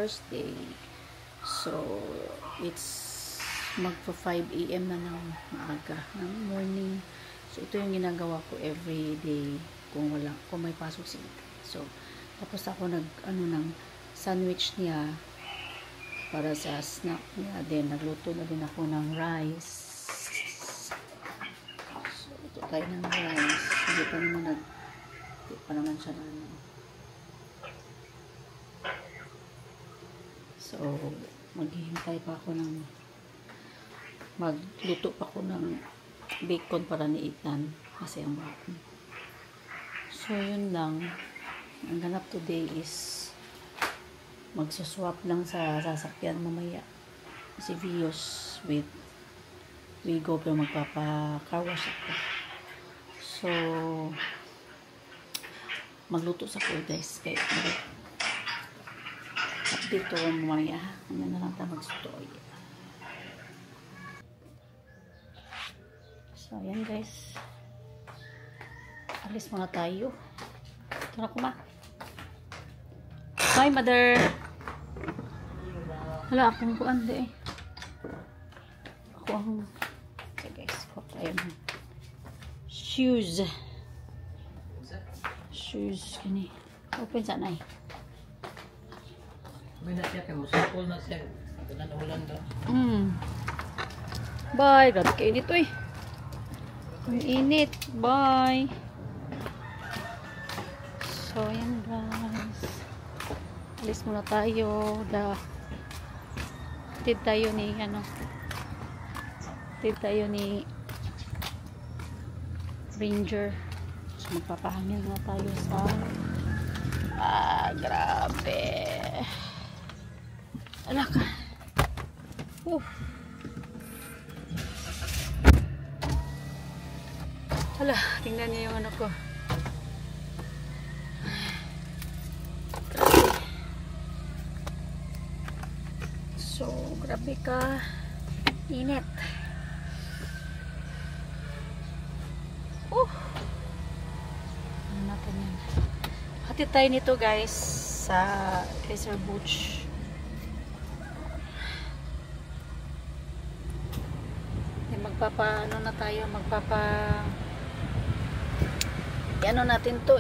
Thursday. So, it's magpa 5 AM na ng maaga ng morning. So, ito yung ginagawa ko every day kung may pasok si Ethan. So, tapos ako ng sandwich niya para sa snack niya. Then, nagluto na din ako ng rice. So, ito tayo ng rice. Hindi pa naman siya na So, maghihintay pa ako magluto pa ako ng bacon para ni Ethan kasi ang bacon. So, yun lang. Ang ganap today is magsuswap lang sa sasakyan mamaya si Vios with Wigo, pero magpapa-carwash ako. So, magluto sa ko guys. Kaya, update ko mamaya. Ano na lang tayo magsutoy. So, ayan guys. Alis muna tayo. Tara kuma. Hi, mother. Wala akong kuan di eh. Ako ang... Okay guys, kuha tayo ng shoes. Shoes. Gani. Open sana eh. May na siya, kaya musapol na siya. Ulan daw. Bye. Grabe kayo dito eh. Ang init. Bye. So, yan guys. Alis muna tayo. Tid tayo ni Ranger. So, magpapahangin na tayo sa grabe. Alak. Hala, tingnan niyo yung ano ko. So, grabe ka init. Ano natin yan? Hatid tayo nito guys sa Kaiser Butch. Ano natin to,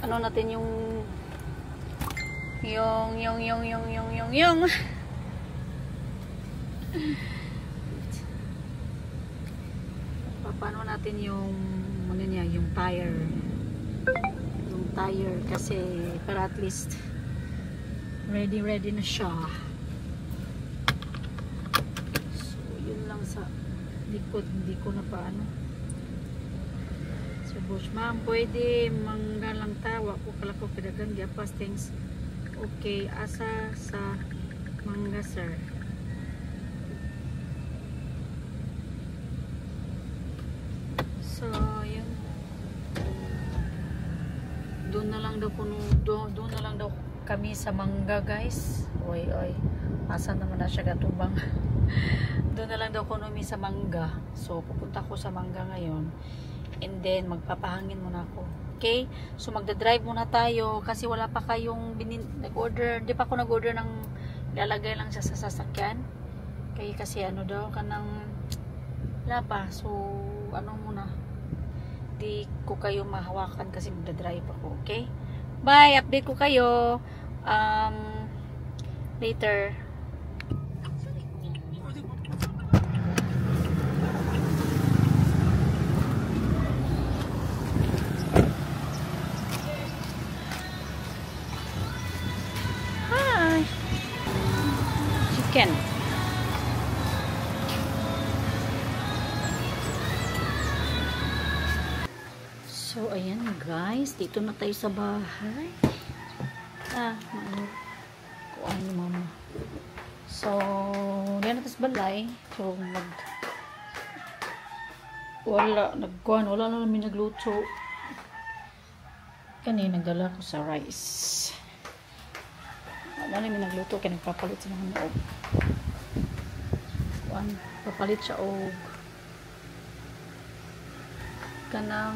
ano natin yung paano natin yung ano niya, yung tire kasi para at least ready na siya. So yun lang sa likod, hindi ko na paano. So Bush, ma'am, pwede mangga lang tawa ko kala ko pedagang gapas things. Okay, asa sa mangga sir. So, yun. Doon na lang daw kami sa mangga, guys. Oy. Asa naman na siya gatubang. Doon na lang daw kami sa mangga. So, pupunta ko sa mangga ngayon. And then, magpapahangin muna ako. Okay? So, magdadrive muna tayo kasi wala pa kayong nag-order. Hindi pa ako nag-order ng lalagay lang siya sa sasakyan. Kaya kasi ano daw, kanang wala pa. So, ano muna. Di ko kayo mahawakan kasi magdadrive ako. Okay? Bye! Update ko kayo later. Hi! Chicken. So, ayan guys. Dito na tayo sa bahay. Kuhaan ni mama. So, yan natin sa balay. So, wala na namin nagluto. Kanina, nagdala ko sa rice. Ano namin nagluto kaya nagpapalit sa mga noob. Kuan, papalit siya og kanang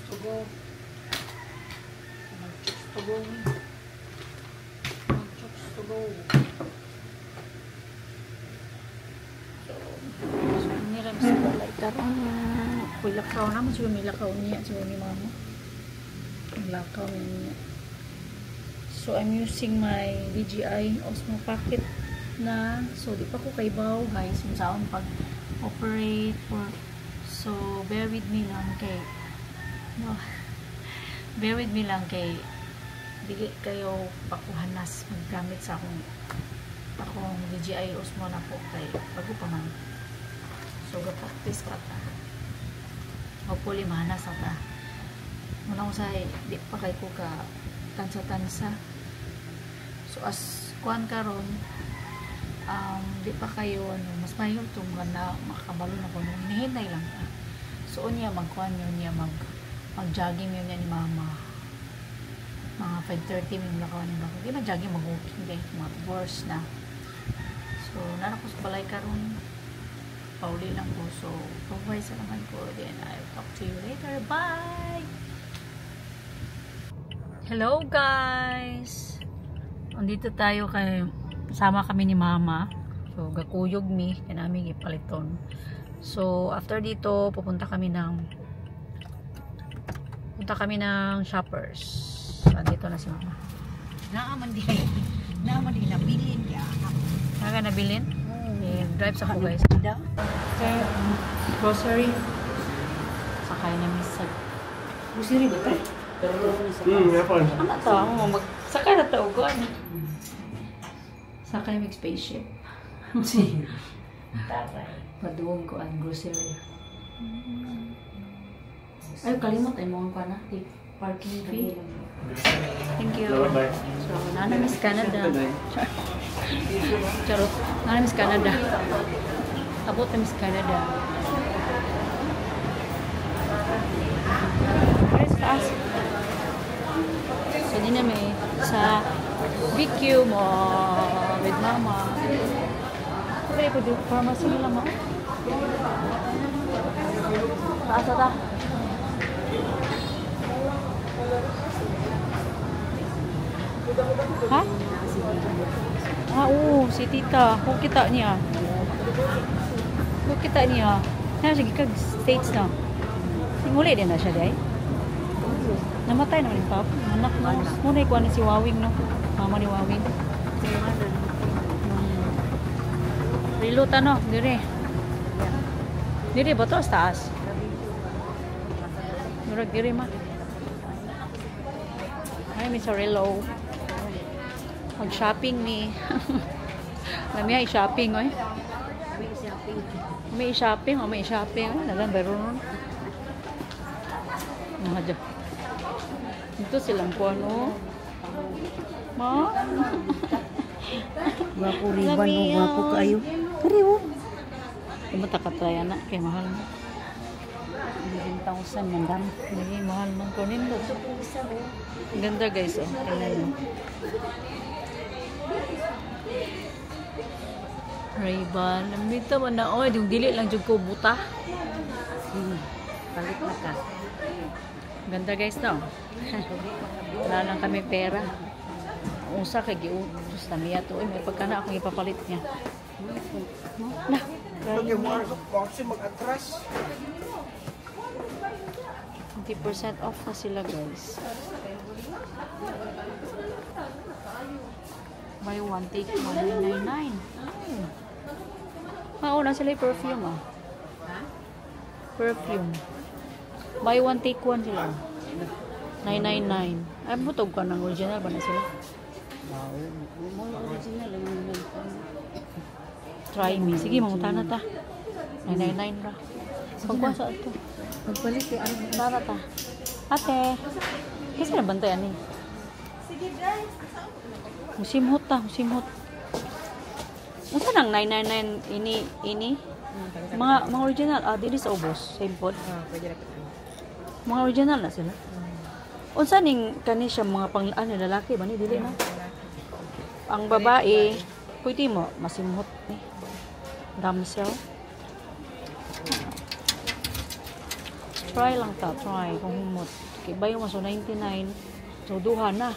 tugo. Tugo. Tugo. So, niram sa balay karon. Kuy lakaw naman siguro may lakaw niya siguro ni mama. Ang lakaw niya. So I'm using my DJI Osmo Pocket na so di pa ko kay bawhay saan pag operate or so bear with me lang kay no, bear with me lang kay dili kayo pakuhanas maggamit sa akong DJI Osmo na po kay bago pa man so ga-practice pa ta hopefully mahanas na ta muna ko sa di pa kay ko ka tansa-tansa so as kuan karon di pa kayo mas mayo itong na makabalo na kuno hinihinay lang ta so unya magkuan yun niya mag-jogging yun niya ni mama mga 5:30 may lakaw ni bako di mag-jogging mag-walking din mga hours na so nara ko sa balay karon pauli lang ko so bye sa naman ko then I'll talk to you later bye. Hello guys! Andito tayo kay kasama kami ni mama. So gakuyog mi kaya namin ipaliton. So after dito pupunta kami ng Shoppers. Andito na si mama. Naaman din nabilin ya. Kaya nabilin? Drive sa ko guys. Okay, grocery. Sakay na misag. Grocery ba tayo? Ano to? Sakay na to. Sakay mag spaceship. Paduong ko ang grocery. Ay, kalimot ay mga pa na. Parking fee. Thank you. So, nana Miss Canada. Charot. Nana Miss Canada. Abot na Miss Canada. Where's taas? So, din na may sa BQ mo with mama. Pwede ko din pharmacy nila mo. Taas ata. Ha? Oo, si tita. Kung kita niya. Kaya sige kag states na. Muli din na siya day. Namatay na rin pap. Anak na. Muna ikuha ni si Wawing no. Mama ni Wawing. Riluta no. Dire ba to sa taas? Murag dire ma. Ay, Miss Aurelo. Mag-shopping ni. Nami ay shopping oy. May shopping. Nagan baro nun. Mahadyo. Ito silang kuano. Ma? Wapo riban o wapo kayo. Kariwo. Kumata ka tayo na. Kaya mahal mo. 1,000 man dam. Naging mahal mong kunin mo. Ganda guys oh. Tingnan mo. Ray-Ban. Lamita man na. Oh, yung dili lang dyan ko buta. Palit na ka. Ganda guys no. Wala lang kami pera. Usa kay giutos na niya to. May pagkana akong ipapalit niya. Na. Pag mo ang box mag-atras. 20% off na sila guys. Buy one take 199. Mauna sila yung perfume ah. Perfume. Buy one take one sila. 999. Ay butog ka ng original ba na sila? Wow. Mo original ang Try me. Sige, mangutan na ta. 999 ra. Pagkuha sa ito. Pagpalit kay ano Tara ta. Ate. Kasi nabantayan eh. Musimhot ta. Musimhot. Unsa nang 999 ini? Mga original. Ah, dili sa ubos. Same pod. pwede ra ka. Mga original na sila. Unsa ning kani siya mga pang lalaki ba ni dili na? Ang babae, pwede mo masimhot ni. Damsel. Try lang ta, try kung humot. Kay bayo mo so 99. So duha na.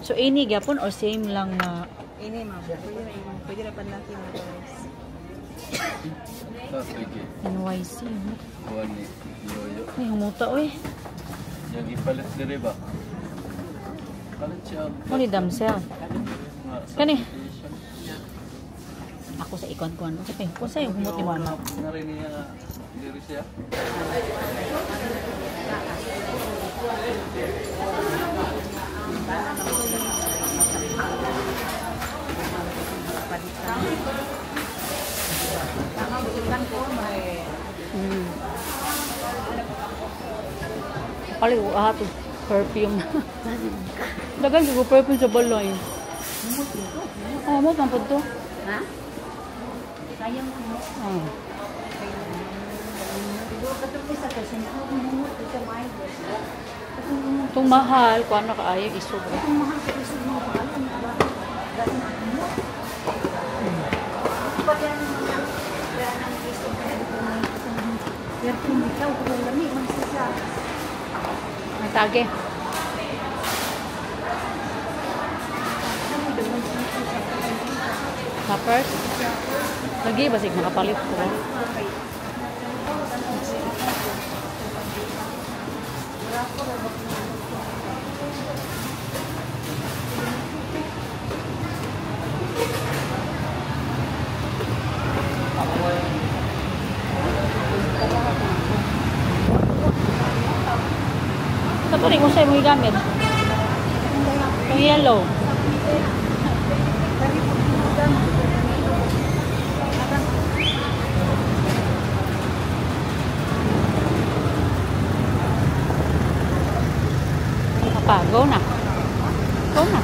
So any gyapon or same lang na Ini ma'am. Pwede na panlaki mo guys. NYC. Buwan ni Yoyo. Ay, humuta oy. Yang ipalit diri ba? Palit siya. Mo ni damsel. Nga, Kani? sanitation. Ako sa ikon-kon. Kasi kung sa yung humot ni mama. Narinig niya nga diri siya. Pali to perfume. Dagan siguro perfume sa balay. Oh, mo pang to. Ha? Sayang mo. Oh. Itong mahal, kung ano kaayo, isog. May tage. Peppers. Lagi, basig makapalit ko. Ito rin kung sa'yo mo gamit. Yung yellow. Apa, go na. Go na.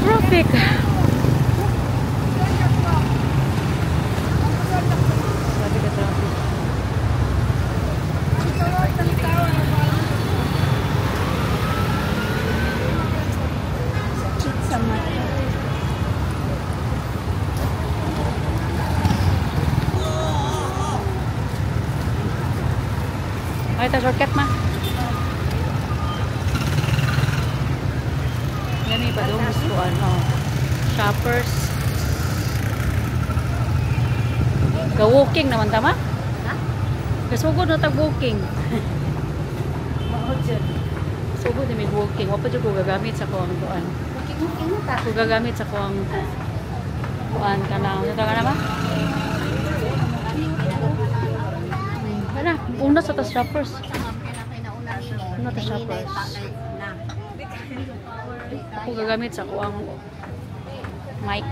Traffic. Sabi ka traffic. Sa mata. Ay, ito shortcut ma. Yan yung padong gusto ano. Shoppers. Ga-walking naman tama? Ha? Gasugod na tag-walking. Mahod dyan. Sugod na may walking. Wapa dyan ko gagamit sa kuwang kuan. Muking mo ta. Ko gagamit sa kuwang kuan ka na. Ano ka na ba? Ano? Una sa tas shoppers. Una ta shoppers. Ako gagamit sa kuwang mic.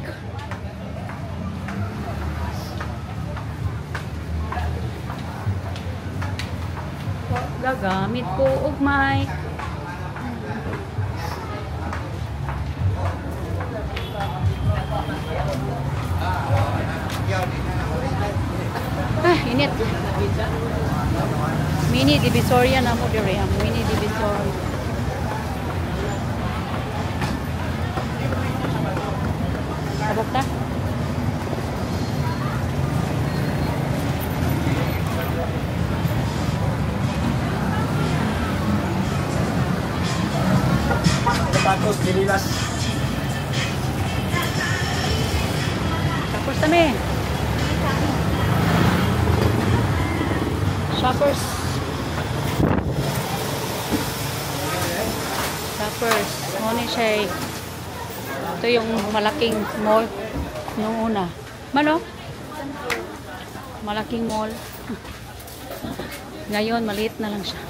Gagamit ko og mic. Ah, init. Mini Divisoria na mo dire, ang mini Divisoria. Abok ta? Tapos dinilas. Tapos kami. Shoppers. Shoppers. Ano siya eh. Ito yung malaking mall nung una. Malo? Malaking mall. Ngayon, maliit na lang siya.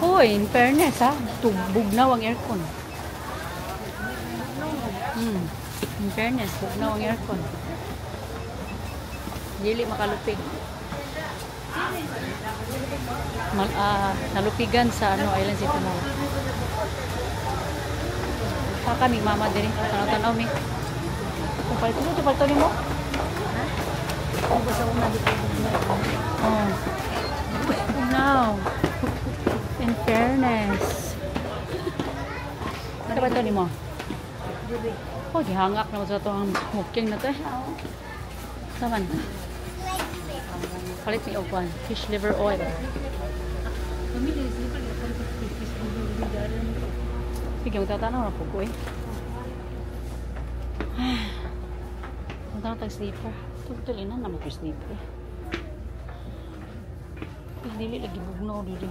Hoy, in fairness ha. Bugnaw ang aircon. In fairness, bugnaw ang aircon. Dili makalupig. nalupigan sa Island City Mall. Saka mi mama diri. Tanaw-tanaw mi. Kung palito ni mo? Kung gusto ko na dito. Oh. Now, in fairness. Ano ba ito ni mo? Oh, gihangak na mo sa itong hooking na ito eh. Saman? Palit ni Ogwan. Fish liver oil. Sige, magtatanaw na po ko eh. Magtatanaw tag sleeper. Tutulinan na mo ko sleeper. Dili lagi bugnaw dili.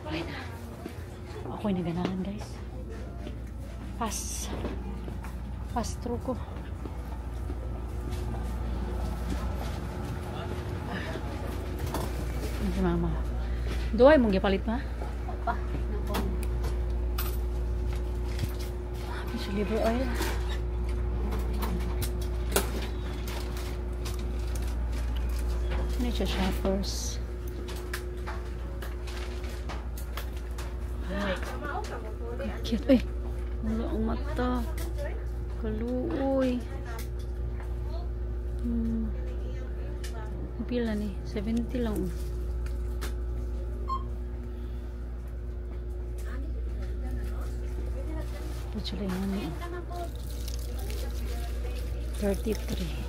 Ay na. Ako'y naganahan guys. Pass through ko. Si mama. Doy mong gipalit ma? Pa. Fish liver oil. Ano siya shoppers? Cute. Eh, wala ang mata. Kaluoy. Pila ni? 70 lang. Actually, ano? 33.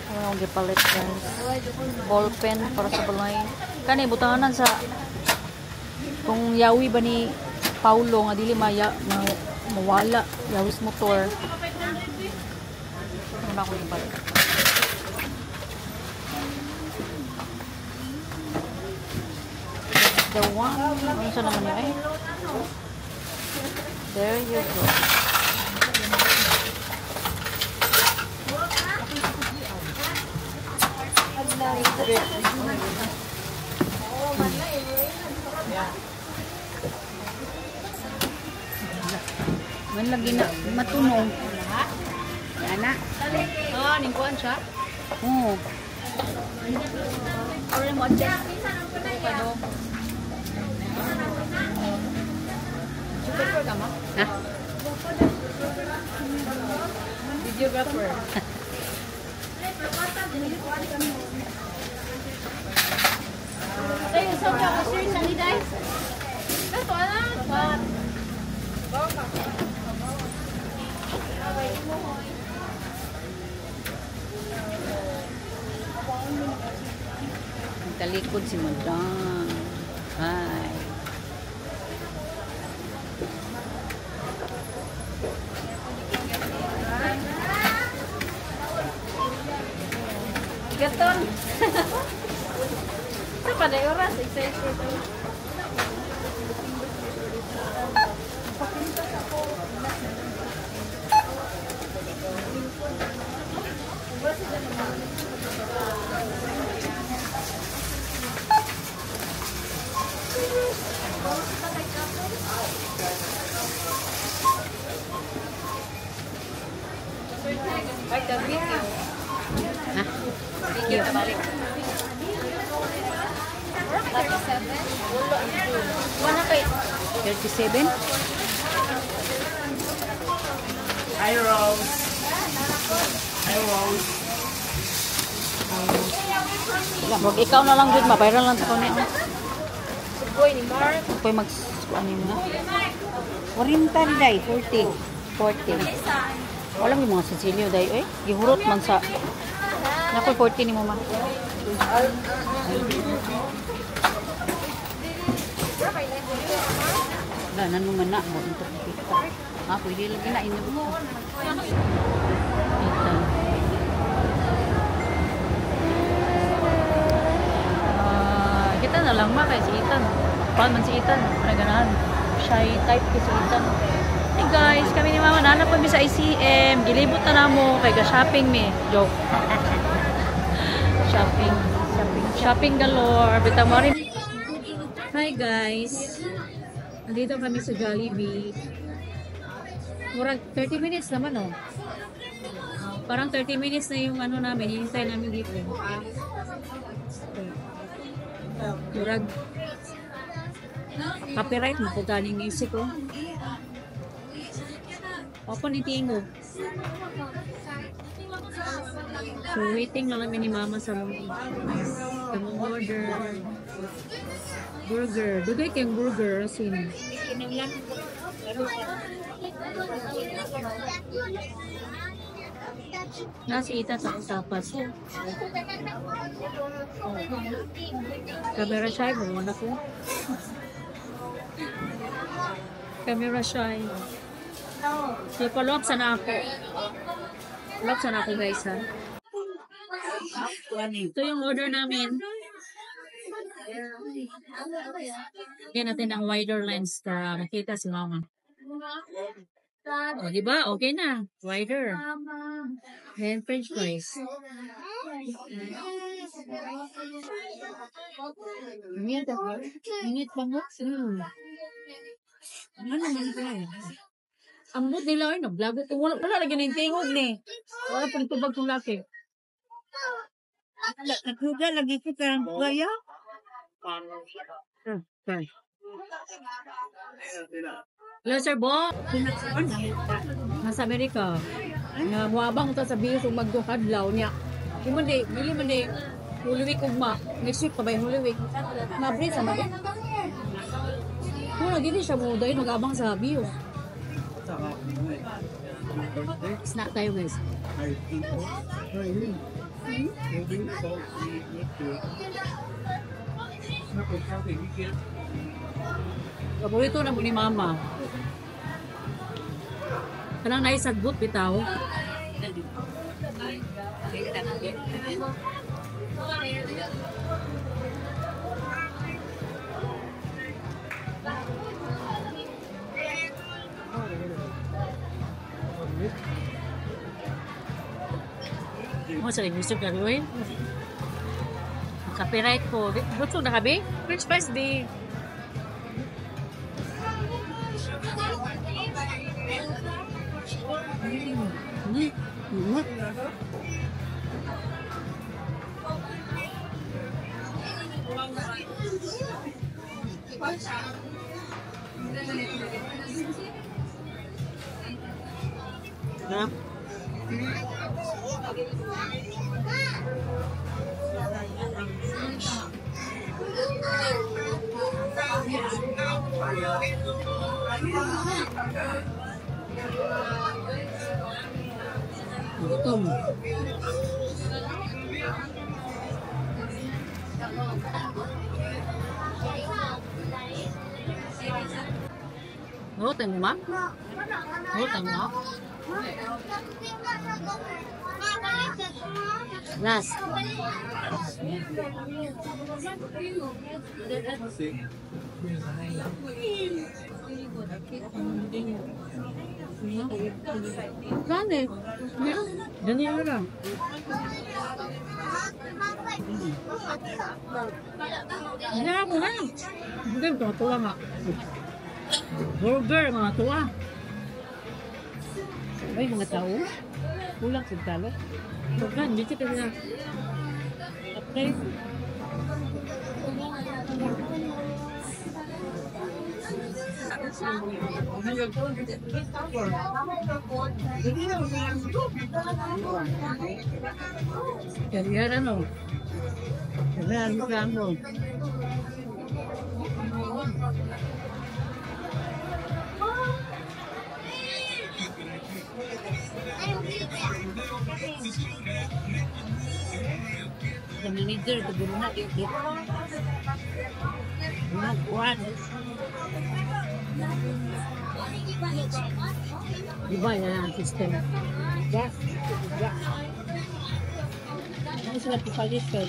Wala akong gipalit guys. Ball pen para sa balay. Kani butanganan sa kung yawi ba ni Paulo nga dili mawala yawis motor. Wala akong gipalit. The one. Ano sa naman yun eh? There you go. Man lagi na matunog. Yana. Oh, ningkuan siya. Oh. Ore mo adjust. Kado. Super ka mo? Ha? Videographer. Tayo, so ka ko sir sa niday. Ito ala. Talikod si Madam. Hi. Gaton. Sa paday oras, isa-isa. Ay, gabi ka. Ha? Video ka balik. 37. Wala kay 37? Hi, Rose. Hi, Rose. Wag ikaw na lang din, mabayran lang ko niya. Boy ni Mark. Ako'y ano yun na? 40 day, 40. 40. Wala may mga Cecilio day, eh. Gihurot man sa... Nako'y 40 ni mo ma. Ganan mo man na. Ha, pwede lagi na inyo. Ito. Kita na lang ma kay si Ethan. Paano man si Ethan? Naganahan. Shy type ko si Ethan. Hey guys, kami ni Mama nanap kami sa ICM. Gilibot na namo kay ga-shopping me. Joke. Shopping galore. Bitaw mo rin. Hi guys. Nandito kami sa Jollibee. Murag 30 minutes naman oh. Parang 30 minutes na yung ano namin, hinintay namin dito. Murag copyright mo po galing music ko. Opo ni Tingo. So waiting na namin ni Mama sa order. Burger. Dugay kayong burger. Asin. Nasi ita sa usapas. Camera shy mo. Wala ko. Camera shy. So, palop sana ako. Palop sana ako guys ha. Ito yung order namin. Lagyan natin ang wider lens para makita si Mama. O, diba? Okay na. Wider. Then, french fries. Ingit pa mo? Ano naman ito eh? Ang mood nila ay naglago. Wala lagi na yung tingog ni. Wala pa rin tubag kong laki. Nagluga lagi ko karang gaya. Hello, Sir Bo. Nasa Amerika. Muabang ito sa bihis kung magdukadlaw niya. Bili mo di, Holy Week ugma. Next week pa ba yung Holy Week? Mabri sa mga. Kung naghindi siya mo, dahil mag-abang sa bihis. Snack tayo guys. Paborito na po ni Mama. Kanang naisagbot bitaw. Mo sa gusto ka rin. Copyright ko. Gusto na kabe? French fries be. Gutom. Gutom mo, Ma? Gutom mo? Last. Gani? Gani lang. Hindi ako na. Hindi, tuwa nga. Burger, mga tuwa. Ay, mga tao. Kulang sa talo. Bukan, dito ka na. Okay. Kaya ano? Kaya ano? The manager, the guru na dito. Nagkuhan. Iba yan ang system. Gas. Ano sila pipalis ka?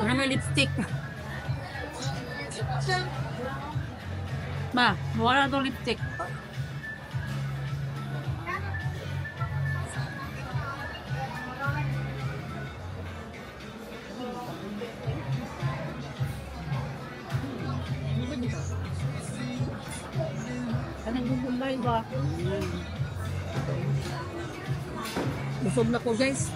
Ano may lipstick? Ma, wala na itong lipstick. Anong gugulay ba? Busog na ko guys.